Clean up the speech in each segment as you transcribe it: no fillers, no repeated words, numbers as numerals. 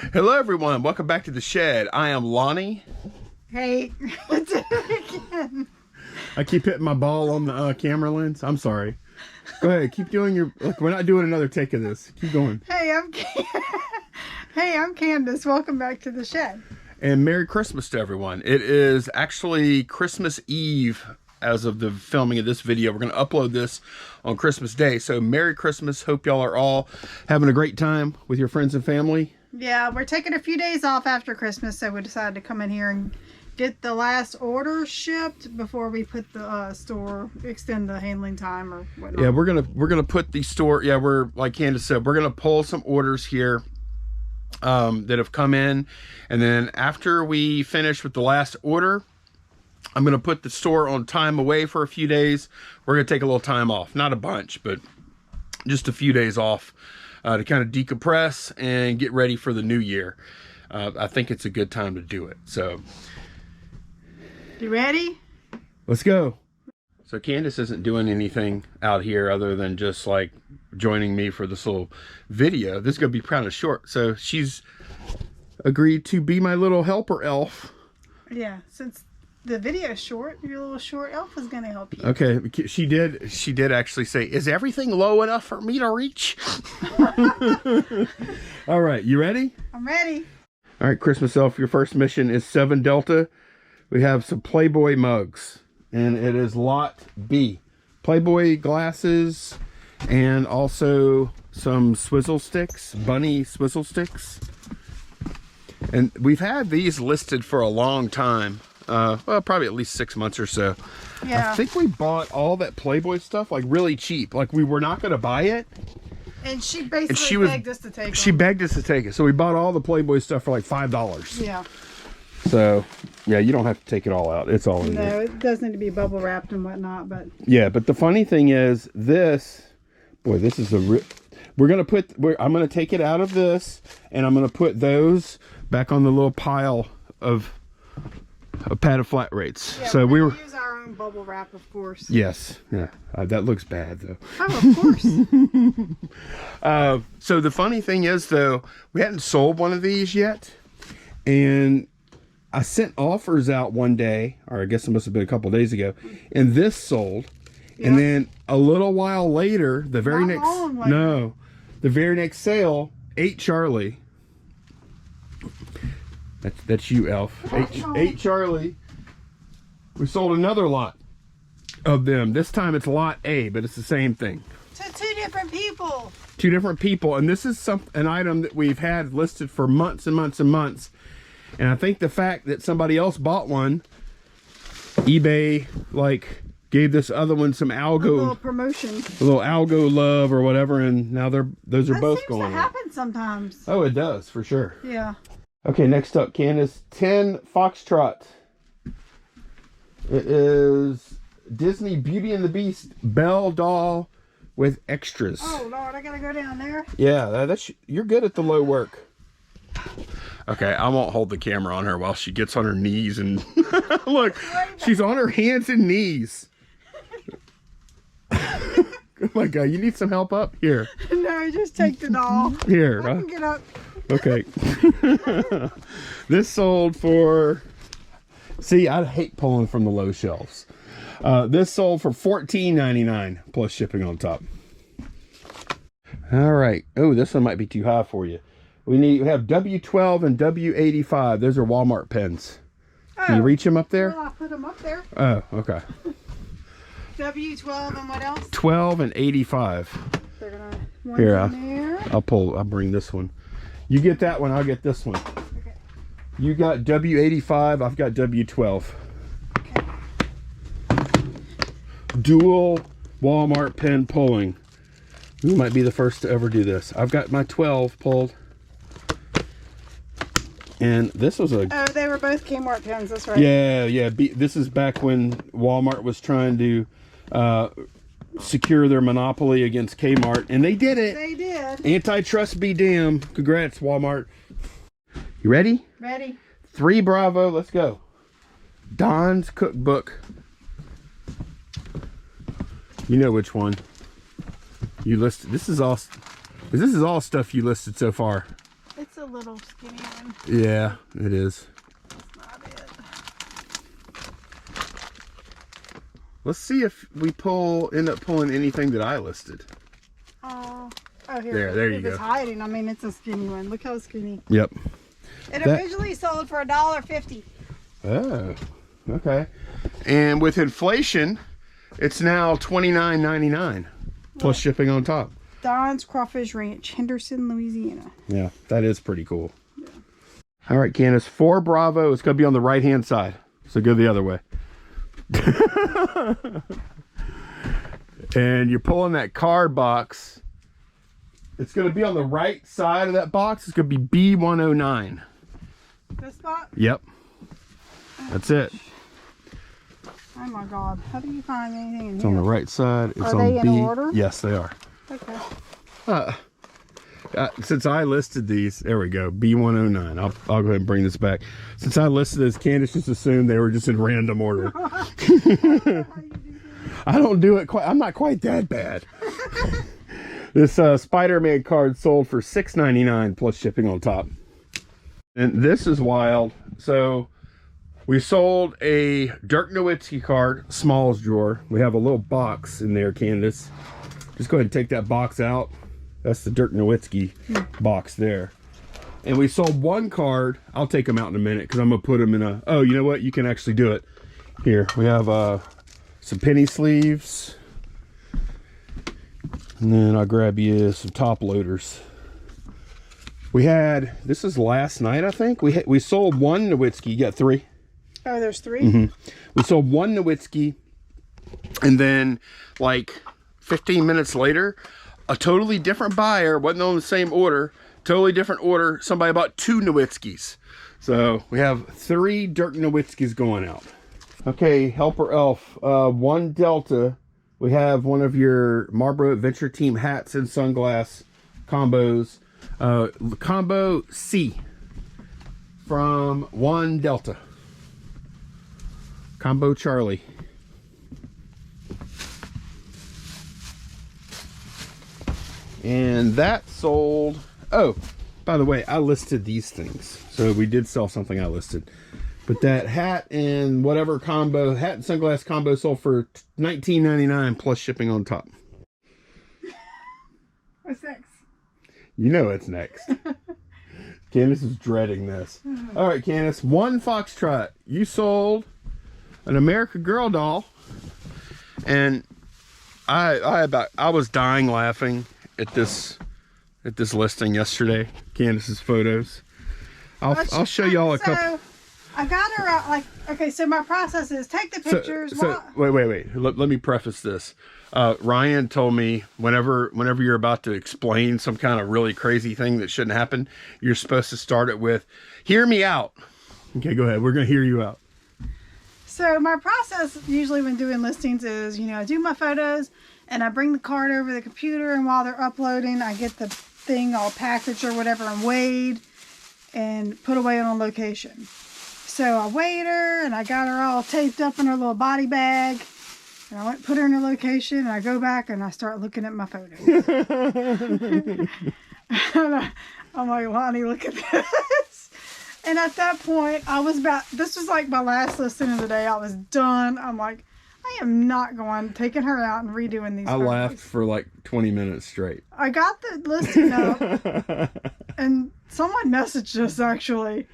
Hello everyone, welcome back to the shed. I am Lonnie. Hey, I did it again. I keep hitting my ball on the camera lens. I'm sorry. Go ahead, keep doing your. Look, we're not doing another take of this. Keep going. Hey, I'm Candace. Welcome back to the shed. And Merry Christmas to everyone. It is actually Christmas Eve as of the filming of this video. We're going to upload this on Christmas Day. So Merry Christmas. Hope y'all are all having a great time with your friends and family. Yeah, we're taking a few days off after Christmas, so we decided to come in here and get the last order shipped before we put the extend the handling time or whatnot. Yeah, we're gonna put the store. Yeah, we're like Candace said, we're gonna pull some orders here that have come in, and then after we finish with the last order, I'm gonna put the store on time away for a few days. We're gonna take a little time off, not a bunch, but just a few days off. To kind of decompress and get ready for the new year. I think it's a good time to do it. So, you ready? Let's go. So Candace isn't doing anything out here other than just like joining me for this little video. This is gonna be kind of short. So she's agreed to be my little helper elf. Yeah, since the video's short, your little short elf is gonna help you. Okay, she did actually say, is everything low enough for me to reach? All right, you ready? I'm ready. All right, Christmas elf, your first mission is 7 Delta. We have some Playboy mugs, and it is lot B. Playboy glasses, and also some swizzle sticks, bunny swizzle sticks. And we've had these listed for a long time. Well, probably at least 6 months or so. Yeah. I think we bought all that Playboy stuff like really cheap. Like we were not going to buy it. And she basically begged us to take them. She begged us to take it. So we bought all the Playboy stuff for like $5. Yeah. So, yeah, you don't have to take it all out. It's all in there. No, it does need to be bubble wrapped and whatnot, but... Yeah, but the funny thing is this... Boy, this is a... I'm going to take it out of this, and I'm going to put those back on the little pile of a pad of flat rates. Yeah, so we were use our own bubble wrap, of course. Yes, yeah, that looks bad though. Oh, of course. So the funny thing is though, we hadn't sold one of these yet, and I sent offers out one day, or I guess it must have been a couple of days ago, and this sold. Yep. And then a little while later, the very next sale, 8 Charlie. That's you, Elf. 8 Charlie. We sold another lot of them. This time it's lot A, but it's the same thing. To 2 different people. 2 different people, and this is an item that we've had listed for months and months and months. And I think the fact that somebody else bought one, eBay like gave this other one some algo, a little promotion, a little algo love or whatever, and now those are both going. That seems to happen sometimes. Oh, it does for sure. Yeah. Okay, next up, Candace, 10 Foxtrot. It is Disney Beauty and the Beast Belle doll with extras. Oh Lord, I gotta go down there. Yeah, you're good at the low work. Okay, I won't hold the camera on her while she gets on her knees and look, she's on her hands and knees. Oh my God, you need some help up here. No, just take the doll. Here, I can get up. Okay. This sold for, see, I hate pulling from the low shelves. This sold for $14.99 plus shipping on top. All right. Oh, this one might be too high for you. We have W12 and W85. Those are Walmart pens. Oh, can you reach them up there? Well, I'll put them up there. Oh, okay. W12 and what else? 12 and 85. They're gonna Here, I'll bring this one. You get that one, I'll get this one. Okay. You got W85, I've got W12. Okay. Dual Walmart pen pulling. You might be the first to ever do this. I've got my 12 pulled. And this was a... Oh, they were both Kmart pens, that's right. Yeah. This is back when Walmart was trying to secure their monopoly against Kmart, and they did it. They did. Antitrust be damned. Congrats, Walmart. You ready? Ready. 3 Bravo, let's go. Don's cookbook. You know which one. You listed. This is all stuff you listed so far. It's a little skinny one. Yeah, it is. That's not it. Let's see if we end up pulling anything that I listed. Oh, here. There you go. It's hiding. I mean, it's a skinny one. Look how skinny. Yep. It originally sold for $1.50. Oh, okay. And with inflation, it's now $29.99 plus shipping on top. Don's Crawfish Ranch, Henderson, Louisiana. Yeah, that is pretty cool. Yeah. All right, Candace, 4 Bravo. It's going to be on the right-hand side. So go the other way. And you're pulling that card box. It's going to be on the right side of that box. It's going to be B109. This spot? Yep. That's it. Oh my God. How do you find anything in It's here? on the right side. It's Are on they in B. order? Yes, they are. Okay. Since I listed these, there we go, B109. I'll go ahead and bring this back. Since I listed this, Candace just assumed they were just in random order. I don't do it quite. I'm not quite that bad. This Spider-Man card sold for $6.99 plus shipping on top. And this is wild. So we sold a Dirk Nowitzki card, Smalls drawer. We have a little box in there, Candace. Just go ahead and take that box out. That's the Dirk Nowitzki box there. And we sold 1 card. I'll take them out in a minute because I'm going to put them in a... Oh, you know what? You can actually do it. Here, we have some penny sleeves. And then I'll grab you some top loaders. We had... This is last night, I think. We sold 1 Nowitzki. You got 3? Oh, there's 3? Mm-hmm. We sold 1 Nowitzki. And then, like, 15 minutes later... A totally different buyer, wasn't on the same order, totally different order. Somebody bought 2 Nowitzkis. So we have 3 Dirk Nowitzkis going out. Okay, Helper Elf, 1 Delta. We have one of your Marlboro Adventure Team hats and sunglass combos. Combo C from 1 Delta. Combo Charlie. And that sold... Oh, by the way, I listed these things. So we did sell something I listed. But that hat and whatever combo, hat and sunglass combo sold for $19.99 plus shipping on top. What's next? You know it's next. Candace is dreading this. All right, Candace, 1 Foxtrot. You sold an America Girl doll. And I was dying laughing at this listing yesterday. Candace's photos. I'll show y'all a couple. I got her out like, okay, so my process is take the pictures. Wait. Let me preface this. Ryan told me whenever you're about to explain some kind of really crazy thing that shouldn't happen, you're supposed to start it with, hear me out. Okay, go ahead. We're going to hear you out. So my process usually when doing listings is, I do my photos and I bring the card over the computer, and while they're uploading, I get the thing all packaged or whatever and weighed and put away on location. So I weighed her and I got her all taped up in her little body bag. And I went and put her in her location, and I go back and I start looking at my photos. And I'm like, Lonnie, look at this. And at that point, this was like my last listing of the day. I was done. I'm like, I am not taking her out and redoing these photos. Laughed for like 20 minutes straight. I got the listing up, and someone messaged us actually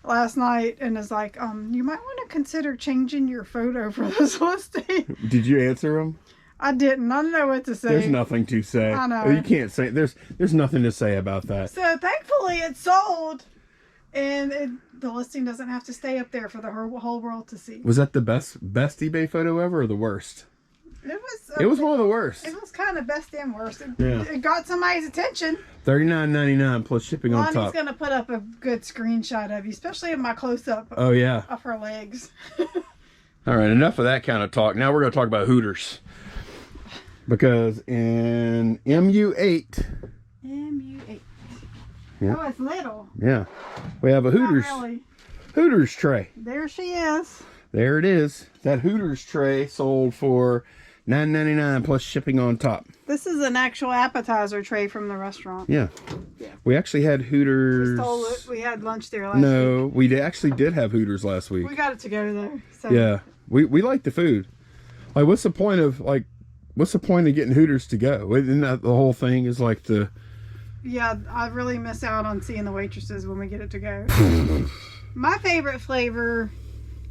last night and is like, you might want to consider changing your photo for this listing. Did you answer him? I didn't. I don't know what to say. There's nothing to say. I know. You can't say. There's nothing to say about that. So thankfully it sold, and the listing doesn't have to stay up there for the whole world to see. Was that the best eBay photo ever, or the worst? It was one of the worst. It was kind of best and worst. Yeah. It got somebody's attention. $39.99 plus shipping on top. Lonnie's gonna put up a good screenshot of you, especially in my close-up. Oh yeah. Of her legs. All right, enough of that kind of talk. Now we're going to talk about Hooters, because in MU8. Yeah. Oh, it's little. Yeah, we have a Hooters. Not really. Hooters tray. There she is. There it is. That Hooters tray sold for $9.99 plus shipping on top. This is an actual appetizer tray from the restaurant. Yeah. We actually had Hooters. We stole it. We had lunch there last week. No, we actually did have Hooters last week. We got it to go there. So. Yeah. We like the food. Like, what's the point of getting Hooters to go? Isn't that the whole thing is like the... Yeah, I really miss out on seeing the waitresses when we get it to go. My favorite flavor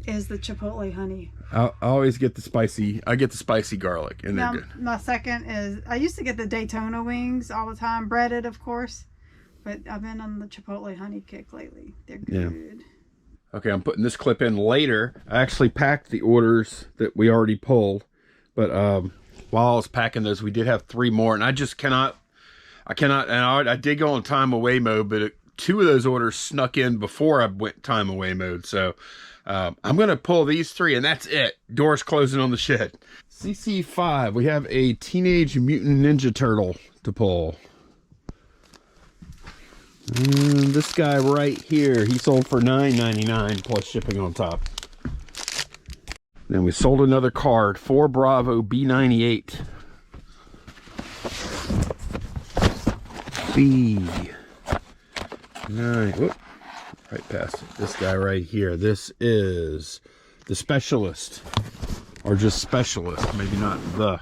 is the Chipotle honey. I always get the spicy. I get the spicy garlic, and they're good. My second is, I used to get the Daytona wings all the time, breaded, of course. But I've been on the Chipotle honey kick lately. They're good. Yeah. Okay, I'm putting this clip in later. I actually packed the orders that we already pulled. But while I was packing those, we did have 3 more. And I just cannot, and I did go on time away mode, but 2 of those orders snuck in before I went time away mode. So I'm going to pull these 3, and that's it. Doors closing on the shed. CC5, we have a Teenage Mutant Ninja Turtle to pull. And this guy right here, he sold for $9.99 plus shipping on top. Then we sold another card, 4 Bravo B98. B9. Whoop. Right past it. This guy right here. This is the Specialist. Or just Specialist. Maybe not the.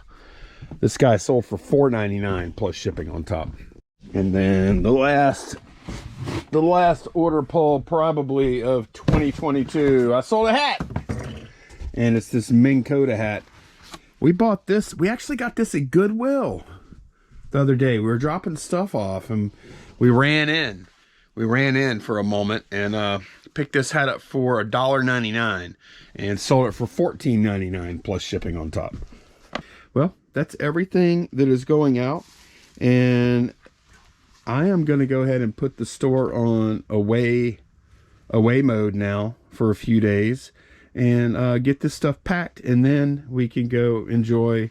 This guy sold for $4.99 plus shipping on top. And then the last order pull probably of 2022. I sold a hat. And it's this Minn Kota hat. We bought this. We actually got this at Goodwill the other day. We were dropping stuff off and we ran in. We ran in for a moment and picked this hat up for $1.99 and sold it for $14.99 plus shipping on top. Well, that's everything that is going out. And I am going to go ahead and put the store on away mode now for a few days and get this stuff packed, and then we can go enjoy.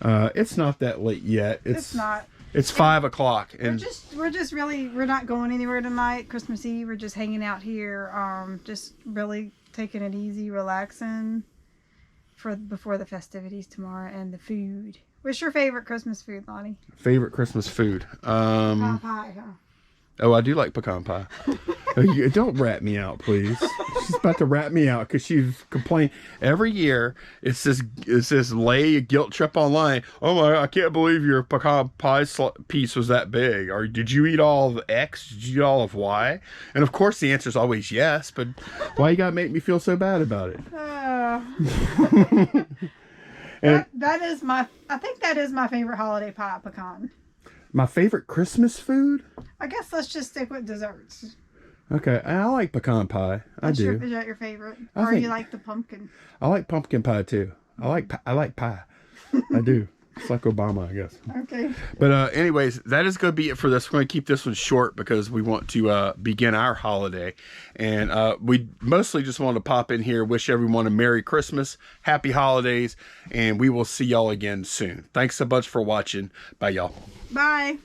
It's not that late yet. It's not. It's 5 o'clock, and we're not going anywhere tonight. Christmas Eve, we're just hanging out here, just really taking it easy, relaxing before the festivities tomorrow and the food. What's your favorite Christmas food, Lonnie? Favorite Christmas food? Pecan pie, huh? Oh, I do like pecan pie. Don't rat me out, please. She's about to rat me out because she's complaining every year. It's this lay a guilt trip online. Oh my! I can't believe your pecan pie piece was that big. Or did you eat all of X? Did you eat all of Y? And of course, the answer is always yes. But why you gotta make me feel so bad about it? I think that is my favorite holiday pie, pecan. My favorite Christmas food? I guess let's just stick with desserts. Okay, I like pecan pie. I do. Is that your favorite? Or you like the pumpkin? I like pumpkin pie too. I like pie. I do. It's like Obama, I guess. Okay. But anyways, that is going to be it for this. We're going to keep this one short because we want to begin our holiday. And we mostly just want to pop in here, wish everyone a Merry Christmas, Happy Holidays, and we will see y'all again soon. Thanks so much for watching. Bye, y'all. Bye.